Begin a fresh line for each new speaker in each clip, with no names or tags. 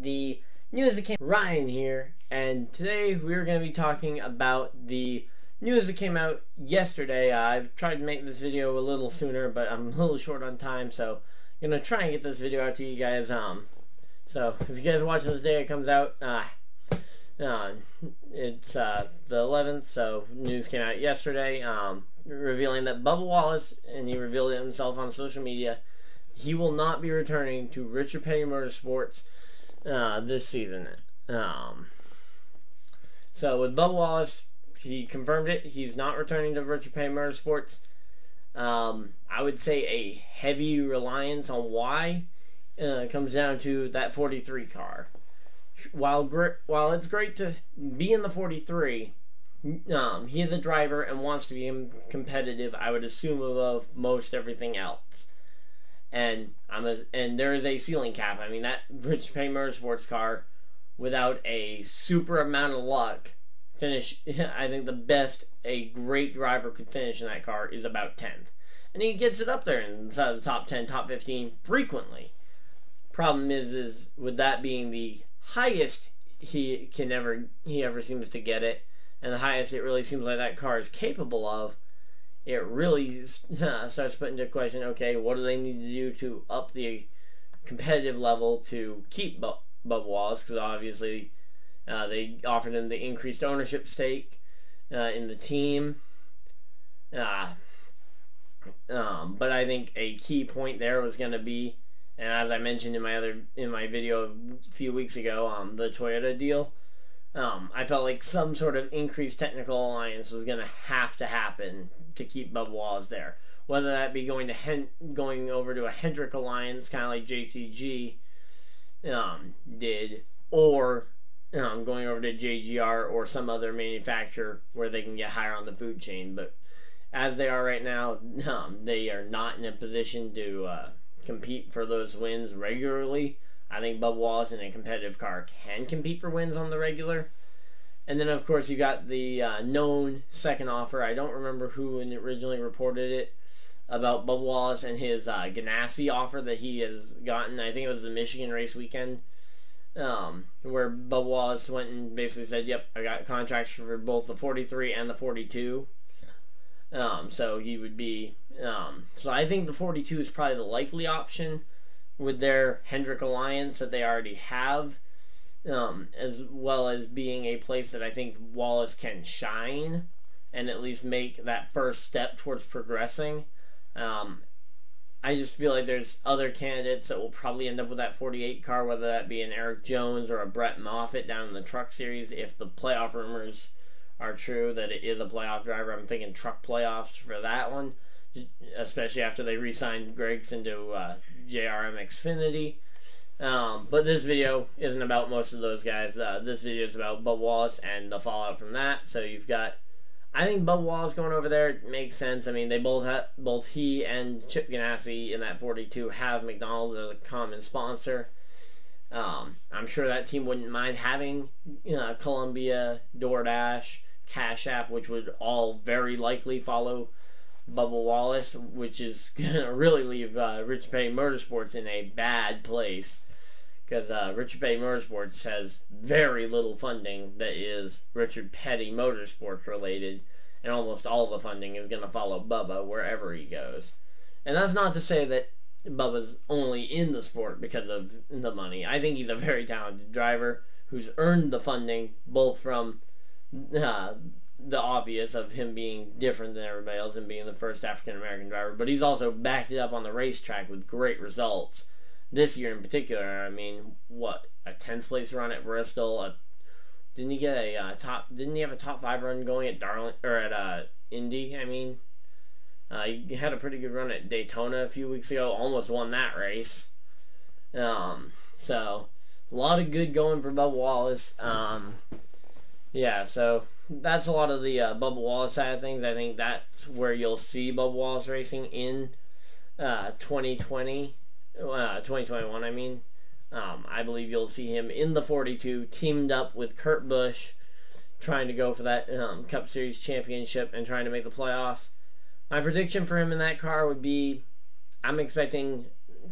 the news that came. Ryan here, and today we're going to be talking about the news that came out yesterday. I've tried to make this video a little sooner, but I'm a little short on time, so I'm going to try and get this video out to you guys. So if you guys are watching this day, it comes out. It's the 11th, so news came out yesterday, revealing that Bubba Wallace, and he revealed it himself on social media, he will not be returning to Richard Petty Motorsports this season. So with Bubba Wallace, he confirmed it. He's not returning to Richard Petty Motorsports. I would say a heavy reliance on why comes down to that 43 car. While it's great to be in the 43, he is a driver and wants to be competitive, I would assume, above most everything else. And there is a ceiling cap. I mean, that Richard Petty Motorsports car, without a super amount of luck, I think the best a great driver could finish in that car is about 10th. And he gets it up there inside the top 10, top 15 frequently. Problem is with that being the highest he ever seems to get it, and the highest it really seems like that car is capable of, it really starts putting into question, okay, what do they need to do to up the competitive level to keep Bubba Wallace? Because obviously they offered him the increased ownership stake in the team. But I think a key point there was going to be, and as I mentioned in my video a few weeks ago, the Toyota deal, I felt like some sort of increased technical alliance was going to happen to keep Bubba Wallace there. Whether that be going over to a Hendrick alliance, kind of like JTG did, or going over to JGR or some other manufacturer where they can get higher on the food chain. But as they are right now, they are not in a position to compete for those wins regularly. I think Bubba Wallace in a competitive car can compete for wins on the regular. And then, of course, you got the known second offer. I don't remember who originally reported it about Bubba Wallace and his Ganassi offer that he has gotten. I think it was the Michigan race weekend, where Bubba Wallace went and basically said, yep, I got contracts for both the 43 and the 42. So he would be... so I think the 42 is probably the likely option with their Hendrick alliance that they already have, as well as being a place that I think Wallace can shine and at least make that first step towards progressing. I just feel like there's other candidates that will probably end up with that 48 car, whether that be an Eric Jones or a Brett Moffitt down in the truck series, if the playoff rumors are true that it is a playoff driver. I'm thinking truck playoffs for that one, especially after they re-signed Gregson to JRM Xfinity. But this video isn't about most of those guys. This video is about Bubba Wallace and the fallout from that. So you've got, I think Bubba Wallace going over there makes sense. I mean, they both he and Chip Ganassi in that 42 have McDonald's as a common sponsor. I'm sure that team wouldn't mind having Columbia, DoorDash, Cash App, which would all very likely follow Bubba Wallace, which is going to really leave Richard Petty Motorsports in a bad place, because Richard Petty Motorsports has very little funding that is Richard Petty Motorsports related, and almost all the funding is going to follow Bubba wherever he goes. And that's not to say that Bubba's only in the sport because of the money. I think he's a very talented driver who's earned the funding, both from the obvious of him being different than everybody else and being the first African-American driver, but he's also backed it up on the racetrack with great results. This year in particular, I mean, what, a 10th place run at Bristol? Didn't he have a top 5 run going at Indy? I mean, he had a pretty good run at Daytona a few weeks ago, almost won that race. So a lot of good going for Bubba Wallace. Yeah, so that's a lot of the Bubba Wallace side of things. I think that's where you'll see Bubba Wallace racing in 2021, I mean. I believe you'll see him in the 42, teamed up with Kurt Busch, trying to go for that Cup Series championship and trying to make the playoffs. My prediction for him in that car would be, I'm expecting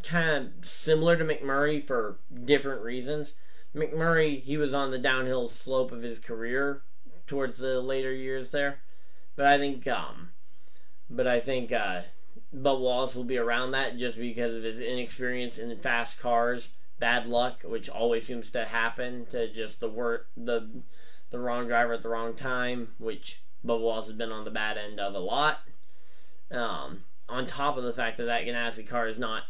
kind of similar to McMurray for different reasons. McMurray, he was on the downhill slope of his career towards the later years there, but I think Bubba Wallace will be around that just because of his inexperience in fast cars, bad luck, which always seems to happen to just the wrong driver at the wrong time, which Bubba Wallace has been on the bad end of a lot. On top of the fact that Ganassi car is not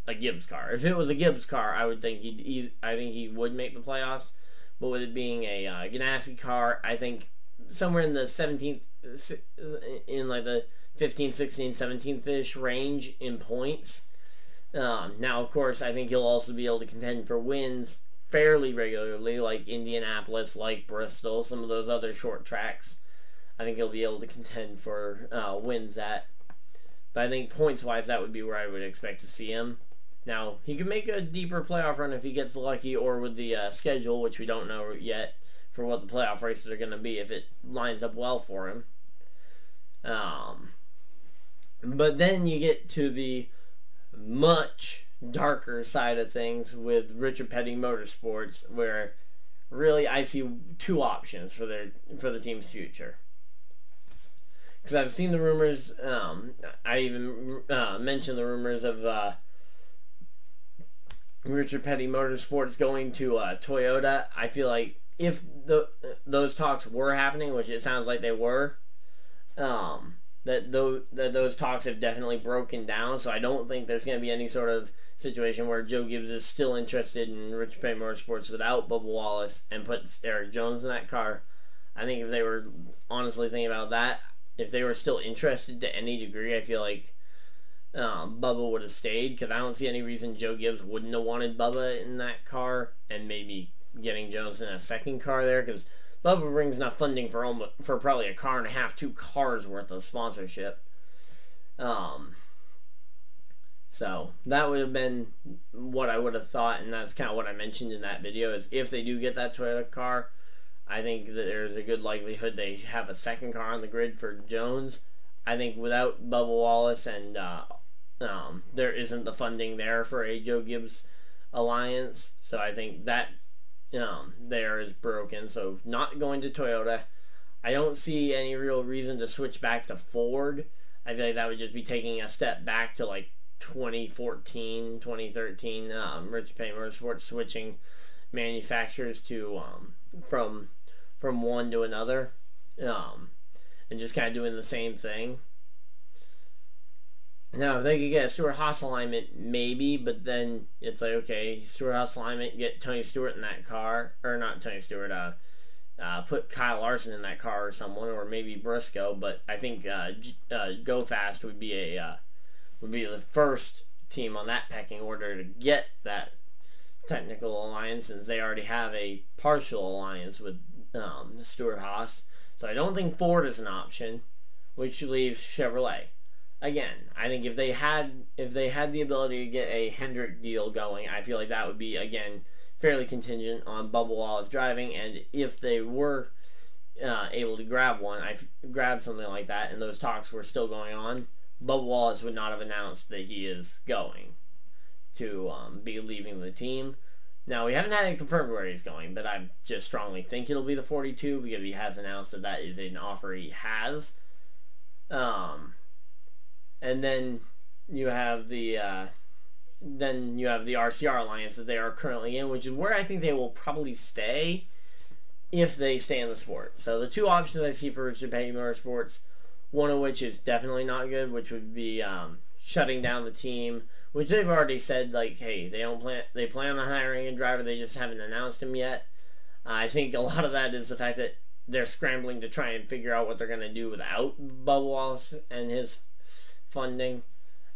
a Gibbs car. If it was a Gibbs car, I think he would make the playoffs. But with it being a Ganassi car, I think somewhere in the 17th, in like the 15th, 16th, 17th-ish range in points. Now, of course, I think he'll also be able to contend for wins fairly regularly, like Indianapolis, like Bristol, some of those other short tracks. I think he'll be able to contend for wins at. But I think points-wise, that would be where I would expect to see him. Now, he could make a deeper playoff run if he gets lucky, or with the schedule, which we don't know yet, for what the playoff races are going to be, if it lines up well for him. But then you get to the much darker side of things with Richard Petty Motorsports, where really I see two options for the team's future. Because I've seen the rumors, I even mentioned the rumors of Richard Petty Motorsports going to Toyota. I feel like if those talks were happening, which it sounds like they were, that those talks have definitely broken down. So I don't think there's going to be any sort of situation where Joe Gibbs is still interested in Richard Petty Motorsports without Bubba Wallace and puts Eric Jones in that car. I think if they were honestly thinking about that, if they were still interested to any degree, I feel like Bubba would have stayed, because I don't see any reason Joe Gibbs wouldn't have wanted Bubba in that car, and maybe getting Jones in a second car there, because Bubba brings enough funding for probably a car and a half, 2 cars worth of sponsorship. So that would have been what I would have thought, and that's kind of what I mentioned in that video, is if they do get that Toyota car, I think that there's a good likelihood they have a second car on the grid for Jones. I think without Bubba Wallace and there isn't the funding there for a Joe Gibbs alliance, so I think that there is broken. So not going to Toyota. I don't see any real reason to switch back to Ford. I feel like that would just be taking a step back to like 2014, 2013, Richard Petty Motorsports switching manufacturers to from one to another, and just kind of doing the same thing. Now, if they could get a Stewart-Haas alignment, maybe, but then it's like, okay, Stewart-Haas alignment, get Tony Stewart in that car, or not Tony Stewart, put Kyle Larson in that car or someone, or maybe Briscoe, but I think Go Fast would be the first team on that pecking order to get that technical alliance, since they already have a partial alliance with Stewart-Haas. So I don't think Ford is an option, which leaves Chevrolet. Again, I think if they had the ability to get a Hendrick deal going, I feel like that would be, again, fairly contingent on Bubba Wallace driving, and if they were able to grab something like that, and those talks were still going on, Bubba Wallace would not have announced that he is going to be leaving the team. Now, we haven't had it confirmed where he's going, but I just strongly think it'll be the 42, because he has announced that is an offer he has. And then you have the RCR alliance that they are currently in, which is where I think they will probably stay if they stay in the sport. So the two options I see for Richard Petty Motorsports, one of which is definitely not good, which would be shutting down the team, which they've already said, like, hey, they plan on hiring a driver, they just haven't announced him yet. I think a lot of that is the fact that they're scrambling to try and figure out what they're going to do without Bubba Wallace and his funding.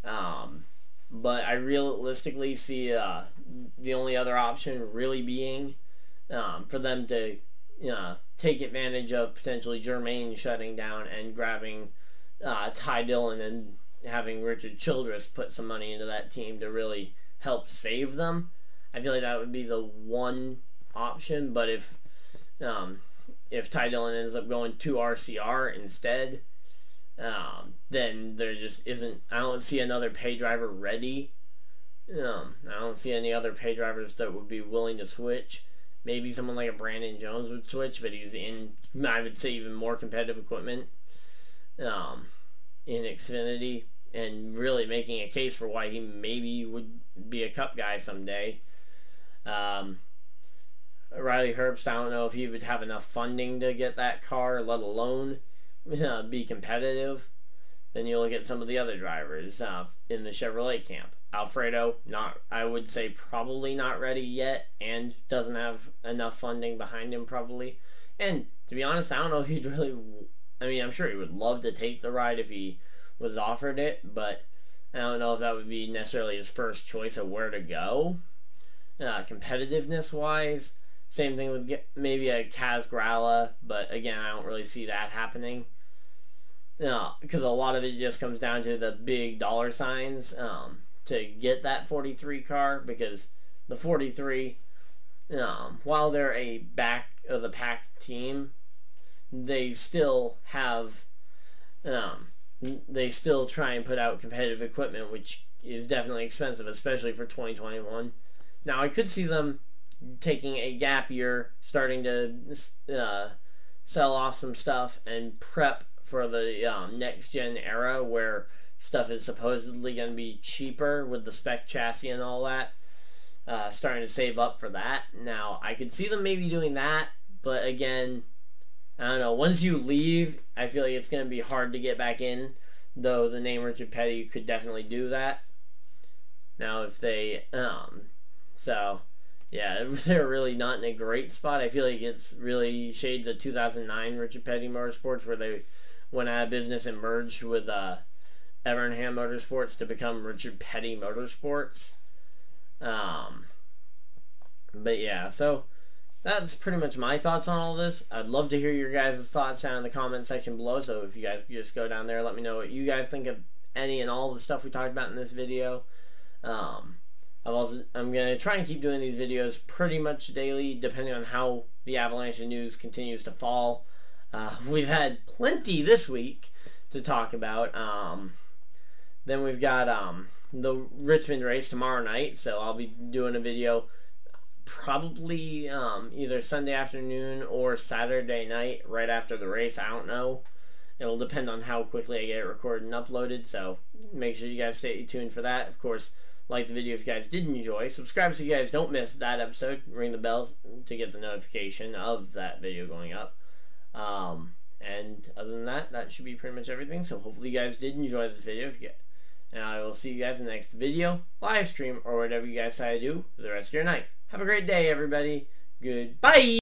But I realistically see the only other option really being for them to take advantage of potentially Germain shutting down and grabbing Ty Dillon and having Richard Childress put some money into that team to really help save them. I feel like that would be the one option, but if Ty Dillon ends up going to RCR instead, then there just isn't, I don't see another pay driver ready. I don't see any other pay drivers that would be willing to switch. maybe someone like a Brandon Jones would switch, but he's in, I would say, even more competitive equipment in Xfinity, and really making a case for why he maybe would be a Cup guy someday. Riley Herbst, I don't know if he would have enough funding to get that car, let alone be competitive. Then you look at some of the other drivers in the Chevrolet camp. Alfredo, I would say probably not ready yet, and doesn't have enough funding behind him probably. And to be honest, I don't know if he'd really, I mean, I'm sure he would love to take the ride if he was offered it, but I don't know if that would be necessarily his first choice of where to go, competitiveness wise. Same thing with maybe a Kaz Gralla, but again, I don't really see that happening. Because a lot of it just comes down to the big dollar signs to get that 43 car, because the 43, while they're a back of the pack team, they still have, they still try and put out competitive equipment, which is definitely expensive, especially for 2021. Now, I could see them taking a gap year, starting to sell off some stuff and prep for the next gen era, where stuff is supposedly going to be cheaper with the spec chassis and all that. Starting to save up for that. Now, I could see them maybe doing that, but again, I don't know. Once you leave, I feel like it's going to be hard to get back in, though the name Richard Petty could definitely do that. Now, if they, so, yeah, they're really not in a great spot. I feel like it's really shades of 2009 Richard Petty Motorsports, where they went out of business and merged with Evernham Motorsports to become Richard Petty Motorsports. But yeah, so that's pretty much my thoughts on all this. I'd love to hear your guys' thoughts down in the comment section below, so if you guys could just go down there, let me know what you guys think of any and all the stuff we talked about in this video. I'm going to try and keep doing these videos pretty much daily, depending on how the Avalanche news continues to fall. We've had plenty this week to talk about. Then we've got the Richmond race tomorrow night, so I'll be doing a video probably either Sunday afternoon or Saturday night right after the race. I don't know. It'll depend on how quickly I get it recorded and uploaded, so make sure you guys stay tuned for that. Of course, like the video if you guys did enjoy. Subscribe so you guys don't miss that episode. Ring the bell to get the notification of that video going up. And other than that, that should be pretty much everything. So hopefully you guys did enjoy this video. And I will see you guys in the next video, live stream, or whatever you guys decide to do for the rest of your night. Have a great day, everybody. Goodbye.